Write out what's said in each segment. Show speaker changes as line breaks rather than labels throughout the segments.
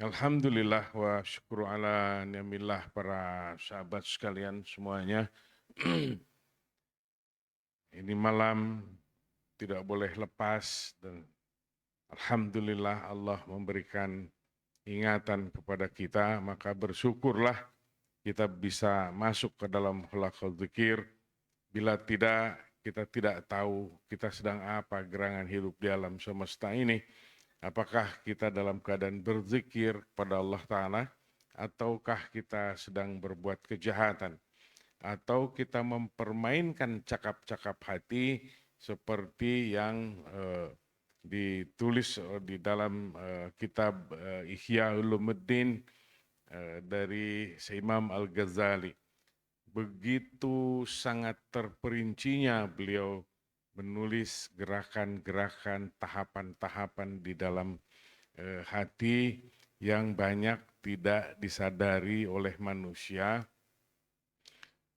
Alhamdulillah wa syukru ala ni'amillah para sahabat sekalian semuanya. Ini malam tidak boleh lepas dan Alhamdulillah Allah memberikan ingatan kepada kita, maka bersyukurlah kita bisa masuk ke dalam halaqah zikir. Bila tidak, kita tidak tahu kita sedang apa gerangan hidup di alam semesta ini. Apakah kita dalam keadaan berzikir kepada Allah Ta'ala, ataukah kita sedang berbuat kejahatan, atau kita mempermainkan cakap-cakap hati seperti yang ditulis di dalam kitab Ihya Ulumuddin dari Imam Al-Ghazali. Begitu sangat terperincinya beliau menulis gerakan-gerakan, tahapan-tahapan di dalam hati yang banyak tidak disadari oleh manusia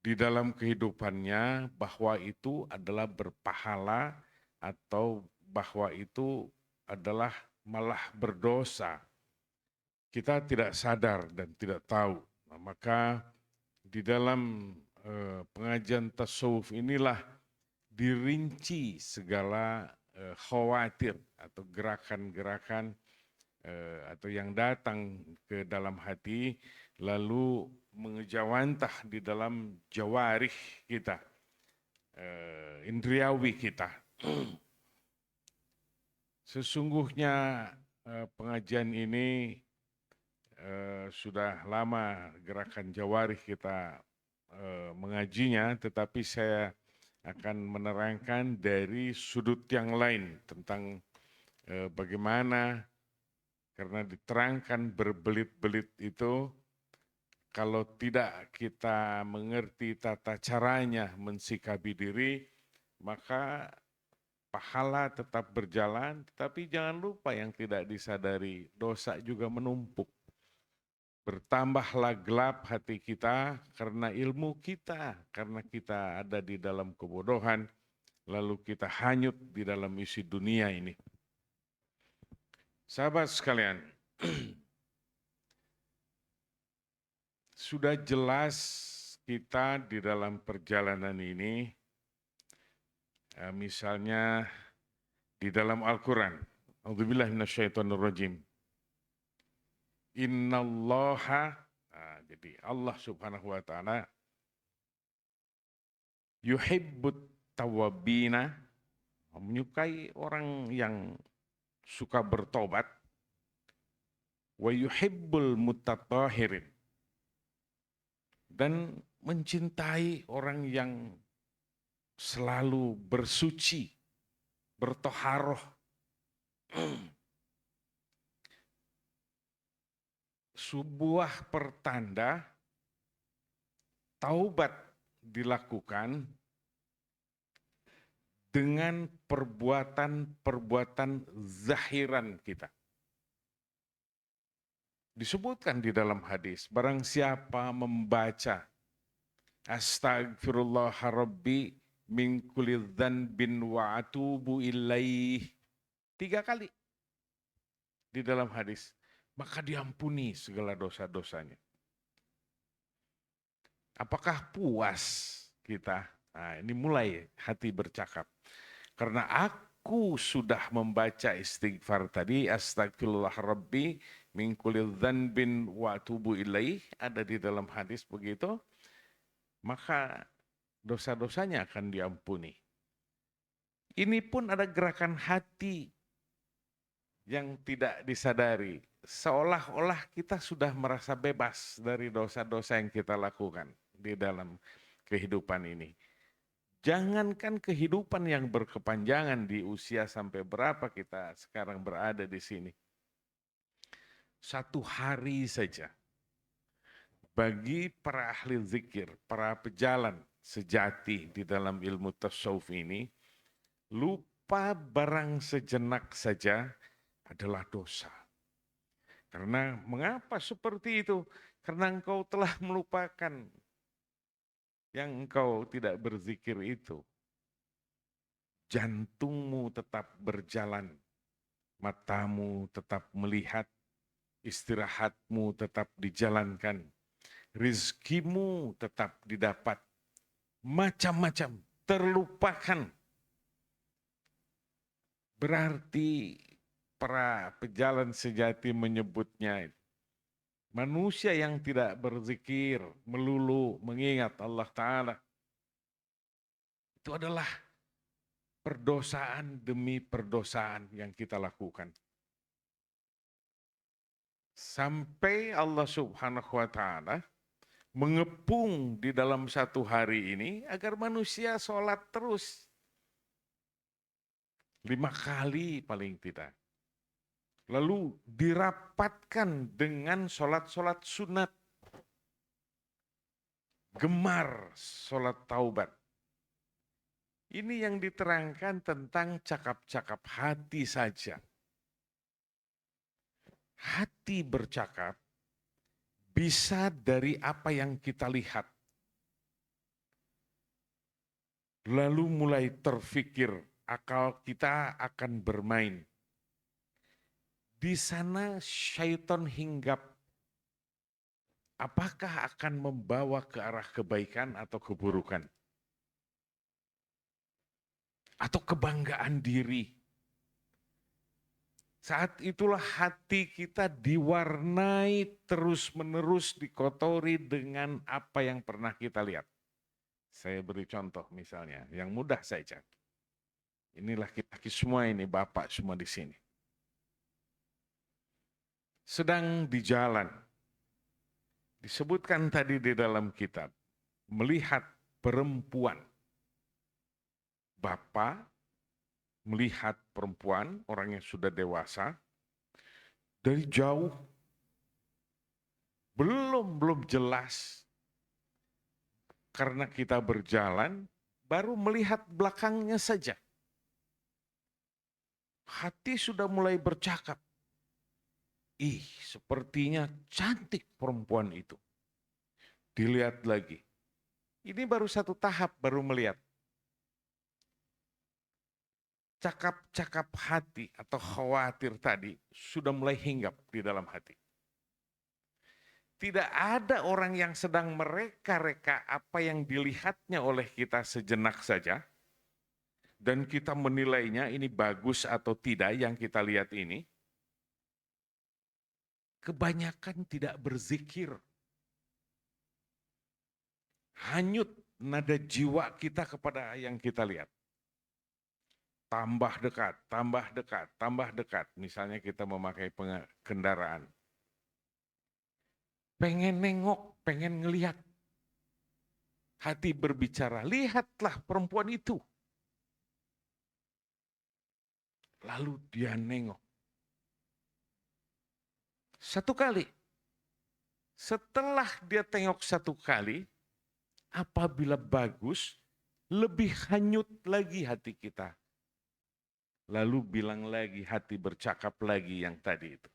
di dalam kehidupannya, bahwa itu adalah berpahala atau bahwa itu adalah malah berdosa. Kita tidak sadar dan tidak tahu. Nah, maka di dalam pengajian tasawuf inilah dirinci segala khawatir atau gerakan-gerakan atau yang datang ke dalam hati, lalu mengejawantah di dalam jawarih kita, indriawi kita. Sesungguhnya pengajian ini sudah lama gerakan jawarih kita mengajinya, tetapi saya akan menerangkan dari sudut yang lain tentang bagaimana, karena diterangkan berbelit-belit itu, kalau tidak kita mengerti tata caranya mensikapi diri, maka pahala tetap berjalan, tetapi jangan lupa yang tidak disadari, dosa juga menumpuk. Bertambahlah gelap hati kita karena ilmu kita, karena kita ada di dalam kebodohan, lalu kita hanyut di dalam isi dunia ini. Sahabat sekalian, sudah jelas kita di dalam perjalanan ini, misalnya di dalam Al-Quran, A'udzubillahi minasyaitonirrajim. Innallaha, jadi Allah Subhanahu wa Ta'ala, yuhibbut tawabina, menyukai orang yang suka bertobat, wa yuhibbul mutatahhirin, dan mencintai orang yang selalu bersuci, bertoharoh. Sebuah pertanda taubat dilakukan dengan perbuatan-perbuatan zahiran kita. Disebutkan di dalam hadis, barang siapa membaca Astagfirullah Rabbi min kulli dzanbin wa atubu ilaih 3 kali di dalam hadis, maka diampuni segala dosa-dosanya. Apakah puas kita? Nah, ini mulai hati bercakap. Karena aku sudah membaca istighfar tadi, astagfirullah rabbi min kulli dzanbin wa atubu ilaih, ada di dalam hadis begitu, maka dosa-dosanya akan diampuni. Ini pun ada gerakan hati yang tidak disadari. Seolah-olah kita sudah merasa bebas dari dosa-dosa yang kita lakukan di dalam kehidupan ini. Jangankan kehidupan yang berkepanjangan di usia sampai berapa kita sekarang berada di sini. 1 hari saja bagi para ahli zikir, para pejalan sejati di dalam ilmu tasawuf ini, lupa barang sejenak saja adalah dosa. Karena mengapa seperti itu? Karena engkau telah melupakan yang engkau tidak berzikir itu. Jantungmu tetap berjalan, matamu tetap melihat, istirahatmu tetap dijalankan, rizkimu tetap didapat, macam-macam terlupakan. Berarti para pejalan sejati menyebutnya, manusia yang tidak berzikir, melulu mengingat Allah Ta'ala, itu adalah perdosaan demi perdosaan yang kita lakukan. Sampai Allah Subhanahu wa Ta'ala mengepung di dalam satu hari ini agar manusia sholat terus. 5 kali paling tidak. Lalu dirapatkan dengan sholat-sholat sunat. Gemar sholat taubat. Ini yang diterangkan tentang cakap-cakap hati saja. Hati bercakap bisa dari apa yang kita lihat. Lalu mulai terfikir, akal kita akan bermain. Di sana syaitan hinggap. Apakah akan membawa ke arah kebaikan atau keburukan? Atau kebanggaan diri? Saat itulah hati kita diwarnai terus-menerus dikotori dengan apa yang pernah kita lihat. Saya beri contoh misalnya, yang mudah saja. Inilah kita semua ini, Bapak semua di sini. Sedang di jalan, disebutkan tadi di dalam kitab, melihat perempuan. Bapak melihat perempuan, orang yang sudah dewasa, dari jauh, belum jelas. Karena kita berjalan, baru melihat belakangnya saja. Hati sudah mulai bercakap. Ih, sepertinya cantik perempuan itu. Dilihat lagi. Ini baru satu tahap, baru melihat. Cakap-cakap hati atau khawatir tadi sudah mulai hinggap di dalam hati. Tidak ada orang yang sedang mereka-reka apa yang dilihatnya oleh kita sejenak saja, dan kita menilainya ini bagus atau tidak yang kita lihat ini. Kebanyakan tidak berzikir. Hanyut nada jiwa kita kepada yang kita lihat. Tambah dekat, tambah dekat, tambah dekat. Misalnya kita memakai kendaraan. Pengen nengok, pengen ngelihat. Hati berbicara, lihatlah perempuan itu. Lalu dia nengok. Satu kali. Setelah dia tengok satu kali, apabila bagus, lebih hanyut lagi hati kita. Lalu bilang lagi, hati bercakap lagi yang tadi itu.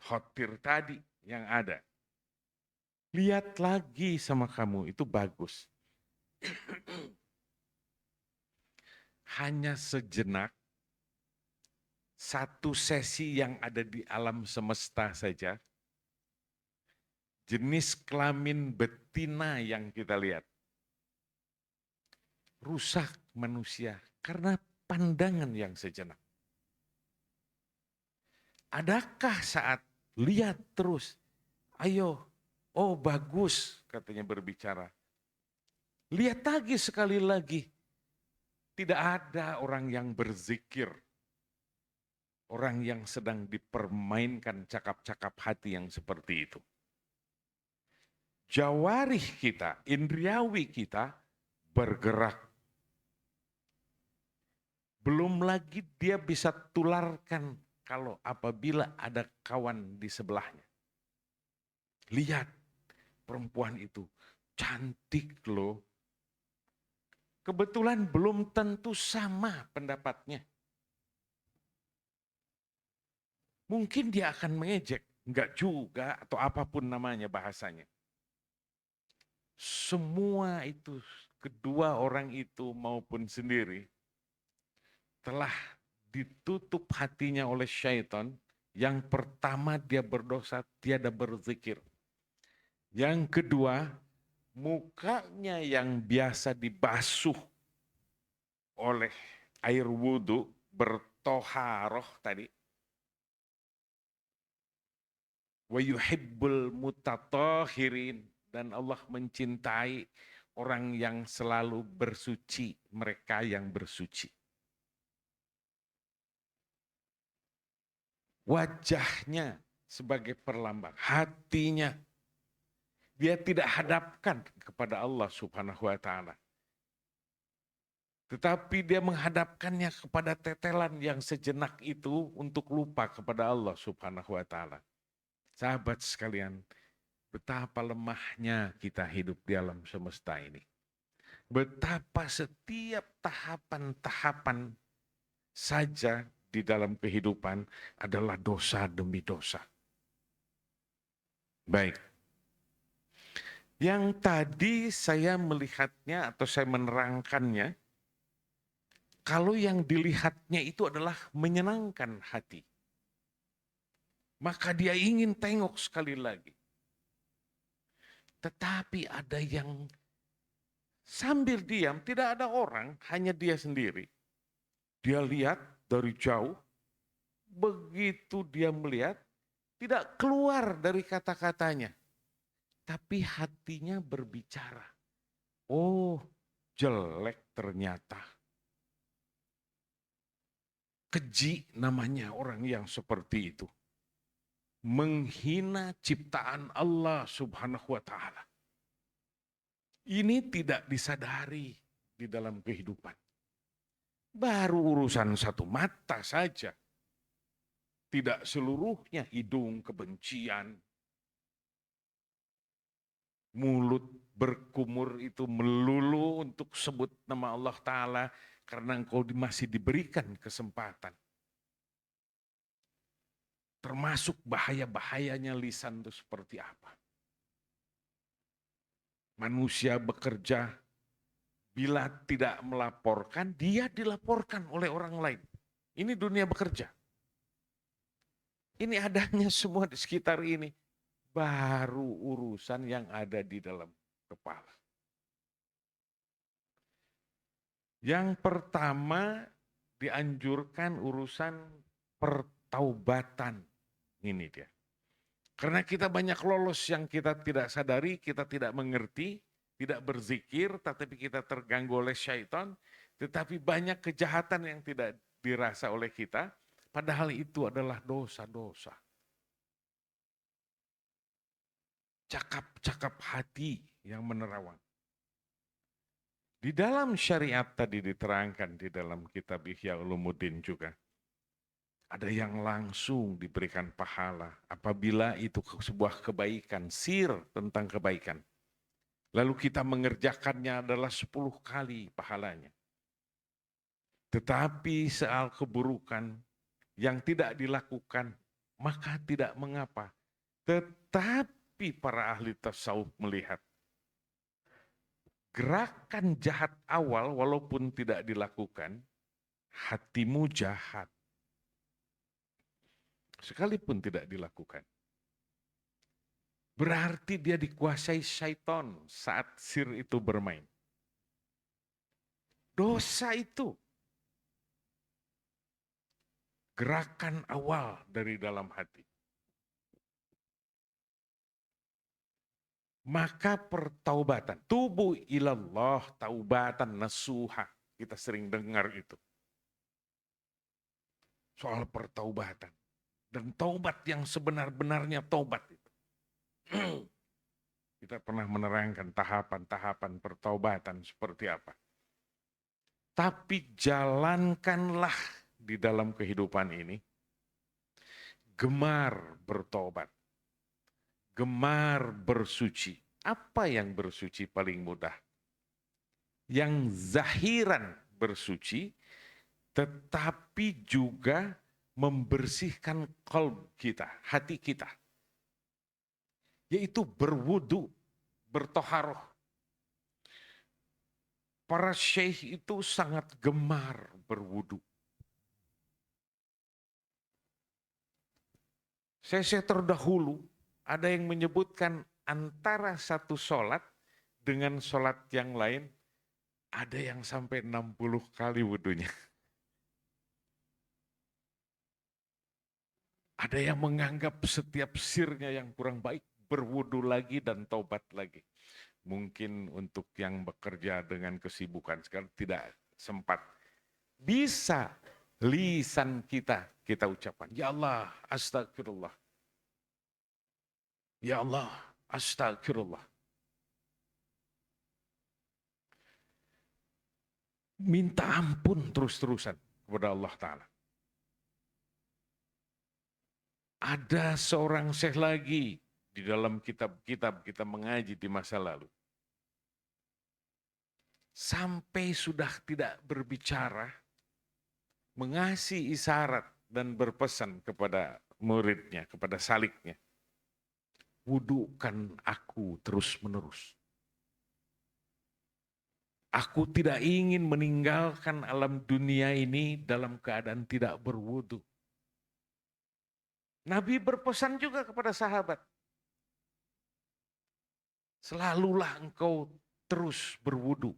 Khotir tadi yang ada. Lihat lagi sama kamu, itu bagus. Hanya sejenak, satu sesi yang ada di alam semesta saja, jenis kelamin betina yang kita lihat. Rusak manusia karena pandangan yang sejenak. Adakah saat lihat terus, ayo, oh bagus katanya berbicara. Lihat lagi sekali lagi. Tidak ada orang yang berzikir. Orang yang sedang dipermainkan cakap-cakap hati yang seperti itu. Jawarih kita, indriawi kita bergerak. Belum lagi dia bisa tularkan kalau apabila ada kawan di sebelahnya. Lihat perempuan itu, cantik loh. Kebetulan belum tentu sama pendapatnya. Mungkin dia akan mengejek, enggak juga, atau apapun namanya bahasanya. Semua itu, kedua orang itu maupun sendiri, telah ditutup hatinya oleh syaitan Yang pertama dia berdosa, tiada berzikir. Yang kedua, mukanya yang biasa dibasuh oleh air wudhu, bertoharoh tadi. Wa yuhibbul mutatahirin. Dan Allah mencintai orang yang selalu bersuci, mereka yang bersuci. Wajahnya sebagai perlambang, hatinya dia tidak hadapkan kepada Allah Subhanahu wa taala. Tetapi dia menghadapkannya kepada tetelan yang sejenak itu untuk lupa kepada Allah Subhanahu wa taala. Sahabat sekalian, betapa lemahnya kita hidup di alam semesta ini. Betapa setiap tahapan-tahapan saja di dalam kehidupan adalah dosa demi dosa. Baik. Yang tadi saya melihatnya atau saya menerangkannya, kalau yang dilihatnya itu adalah menyenangkan hati, maka dia ingin tengok sekali lagi. Tetapi ada yang sambil diam, tidak ada orang, hanya dia sendiri. Dia lihat dari jauh, begitu dia melihat, tidak keluar dari kata-katanya. Tapi hatinya berbicara. Oh, jelek ternyata. Keji namanya orang yang seperti itu. Menghina ciptaan Allah Subhanahu wa taala. Ini tidak disadari di dalam kehidupan. Baru urusan satu mata saja. Tidak seluruhnya hidung kebencian. Mulut berkumur itu melulu untuk sebut nama Allah Ta'ala karena engkau masih diberikan kesempatan. Termasuk bahaya-bahayanya lisan itu seperti apa. Manusia bekerja, bila tidak melaporkan, dia dilaporkan oleh orang lain. Ini dunia bekerja. Ini adanya semua di sekitar ini. Baru urusan yang ada di dalam kepala. Yang pertama dianjurkan urusan pertaubatan. Ini dia. Karena kita banyak lolos yang kita tidak sadari, kita tidak mengerti, tidak berzikir, tetapi kita terganggu oleh syaitan, tetapi banyak kejahatan yang tidak dirasa oleh kita, padahal itu adalah dosa-dosa. Cakap-cakap hati yang menerawang. Di dalam syariat tadi diterangkan di dalam kitab Ihya Ulumuddin juga. Ada yang langsung diberikan pahala apabila itu sebuah kebaikan, sir tentang kebaikan. Lalu kita mengerjakannya adalah 10 kali pahalanya. Tetapi soal keburukan yang tidak dilakukan, maka tidak mengapa. Tetapi para ahli tasawuf melihat gerakan jahat awal walaupun tidak dilakukan, hatimu jahat. Sekalipun tidak dilakukan. Berarti dia dikuasai syaitan saat sir itu bermain. Dosa itu gerakan awal dari dalam hati. Maka pertaubatan, tubu ilallah taubatan nasuha. Kita sering dengar itu. Soal pertaubatan. Dan taubat yang sebenar-benarnya taubat itu. Kita pernah menerangkan tahapan-tahapan pertaubatan seperti apa. Tapi jalankanlah di dalam kehidupan ini, gemar bertobat, gemar bersuci. Apa yang bersuci paling mudah? Yang zahiran bersuci, tetapi juga membersihkan qalb kita, hati kita. Yaitu berwudu, bertoharoh. Para syekh itu sangat gemar berwudu. Saya terdahulu, ada yang menyebutkan antara satu sholat dengan sholat yang lain, ada yang sampai 60 kali wudunya. Ada yang menganggap setiap sirnya yang kurang baik, berwudu lagi dan taubat lagi. Mungkin untuk yang bekerja dengan kesibukan sekarang tidak sempat. Bisa lisan kita ucapkan, ya Allah, astagfirullah. Ya Allah, astagfirullah. Minta ampun terus-terusan kepada Allah Ta'ala. Ada seorang syekh lagi di dalam kitab-kitab kita mengaji di masa lalu. Sampai sudah tidak berbicara, mengasih isyarat dan berpesan kepada muridnya, kepada saliknya. Wudukan aku terus-menerus. Aku tidak ingin meninggalkan alam dunia ini dalam keadaan tidak berwudu. Nabi berpesan juga kepada sahabat, selalulah engkau terus berwudu,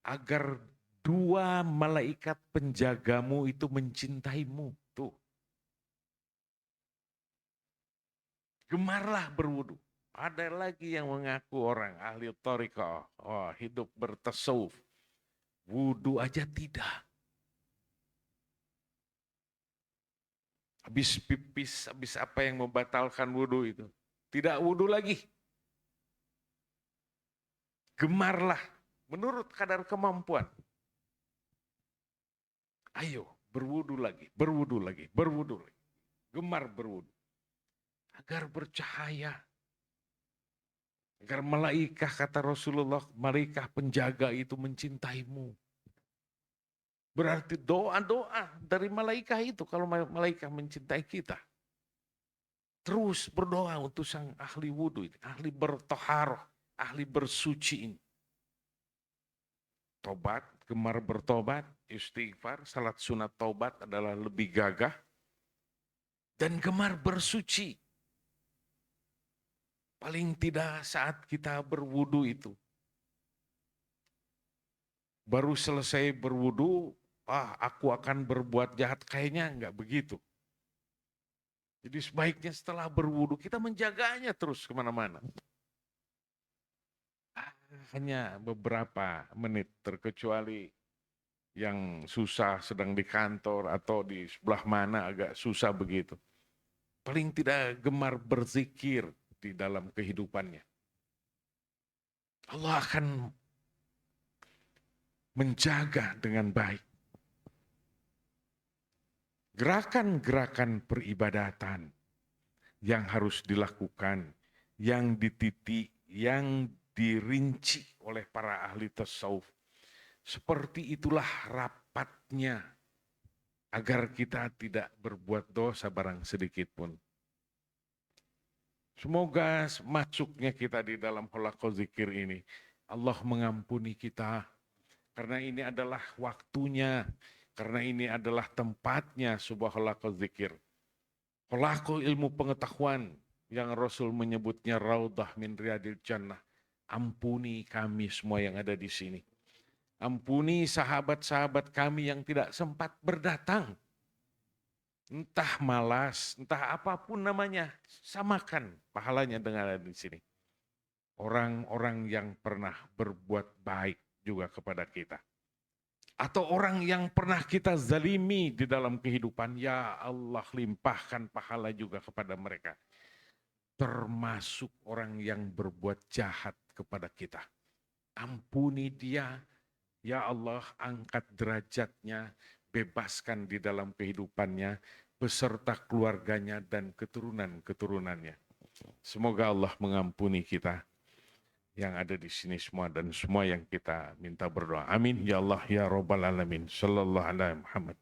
agar dua malaikat penjagamu itu mencintaimu. Tuh. Gemarlah berwudu. Ada lagi yang mengaku orang ahli thariqah, hidup bertasawuf. Wudu aja tidak. Habis pipis, habis apa yang membatalkan wudu itu. Tidak wudu lagi. Gemarlah menurut kadar kemampuan. Ayo berwudu lagi, berwudu lagi, berwudu lagi. Gemar berwudu. Agar bercahaya. Agar malaikah, kata Rasulullah, malaikah penjaga itu mencintaimu. Berarti doa-doa dari malaikah itu kalau malaikah mencintai kita. Terus berdoa untuk sang ahli wudu ini, ahli bertoharoh, ahli bersuci ini. Tobat, gemar bertobat, istighfar, salat sunat tobat adalah lebih gagah. Dan gemar bersuci. Paling tidak saat kita berwudu itu. Baru selesai berwudu, aku akan berbuat jahat. Kayaknya enggak begitu. Jadi sebaiknya setelah berwudu kita menjaganya terus kemana-mana. Hanya beberapa menit, terkecuali yang susah sedang di kantor atau di sebelah mana agak susah begitu. Paling tidak gemar berzikir di dalam kehidupannya. Allah akan menjaga dengan baik. Gerakan-gerakan peribadatan yang harus dilakukan, yang dititik, yang dirinci oleh para ahli tasawuf. Seperti itulah rapatnya agar kita tidak berbuat dosa barang sedikit pun. Semoga masuknya kita di dalam halaqah zikir ini, Allah mengampuni kita. Karena ini adalah waktunya, karena ini adalah tempatnya sebuah halaqah zikir. Halaqah ilmu pengetahuan yang Rasul menyebutnya Raudah min Riyadil Jannah. Ampuni kami semua yang ada di sini. Ampuni sahabat-sahabat kami yang tidak sempat berdatang. Entah malas, entah apapun namanya, samakan pahalanya dengan ada di sini. Orang-orang yang pernah berbuat baik juga kepada kita. Atau orang yang pernah kita zalimi di dalam kehidupan, ya Allah limpahkan pahala juga kepada mereka. Termasuk orang yang berbuat jahat kepada kita. Ampuni dia, ya Allah angkat derajatnya, bebaskan di dalam kehidupannya, beserta keluarganya dan keturunan-keturunannya. Semoga Allah mengampuni kita yang ada di sini semua dan semua yang kita minta berdoa. Amin ya Allah ya Rabbal Alamin. Sallallahu alaihi Muhammad.